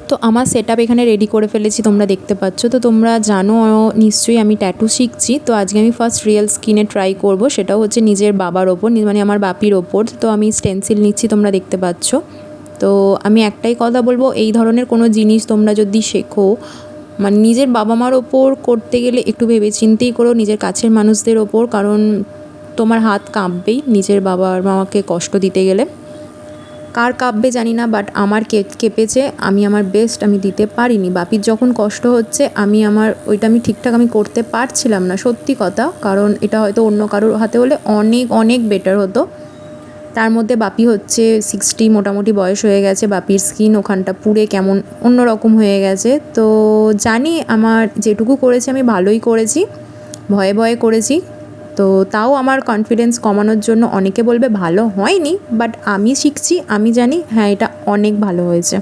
তো আমার সেটআপ এখানে রেডি করে ফেলেছি, তোমরা দেখতে পাচ্ছ। তো তোমরা জানো নিশ্চয়ই আমি ট্যাটু শিখছি। তো আজকে আমি ফার্স্ট রিয়েল স্কিনে ট্রাই করব, সেটাও হচ্ছে নিজের বাবার ওপর, মানে আমার বাপির ওপর। তো আমি স্টেন্সিল নিচ্ছি, তোমরা দেখতে পাচ্ছ। তো আমি একটাই কথা বলবো, এই ধরনের কোনো জিনিস তোমরা যদি শেখো, মানে নিজের বাবা মার ওপর করতে গেলে একটু ভেবেচিন্তেই করো, নিজের কাছের মানুষদের ওপর, কারণ তোমার হাত কাঁপবেই নিজের বাবার মাকে কষ্ট দিতে গেলে। কার কাঁপবে জানি না, বাট আমার কেঁপেছে। আমি আমার বেস্ট আমি দিতে পারিনি। বাপির যখন কষ্ট হচ্ছে ওইটা আমি ঠিকঠাক করতে পারছিলাম না, সত্যি কথা। কারণ এটা হয়তো অন্য কারোর হাতে হলে অনেক অনেক বেটার হতো। তার মধ্যে বাপি হচ্ছে 60 মোটামুটি বয়স হয়ে গেছে, বাপির স্কিন ওখানটা পুড়ে কেমন অন্যরকম হয়ে গেছে। তো জানি আমার যেটুকু করেছি আমি ভালোই করেছি, ভয়ে ভয়ে করেছি। তো তাও আমার কনফিডেন্স কমানোর জন্য অনেকে বলবে ভালো হয়নি, বাট আমি শিখছি, আমি জানি হ্যাঁ এটা অনেক ভালো হয়েছে।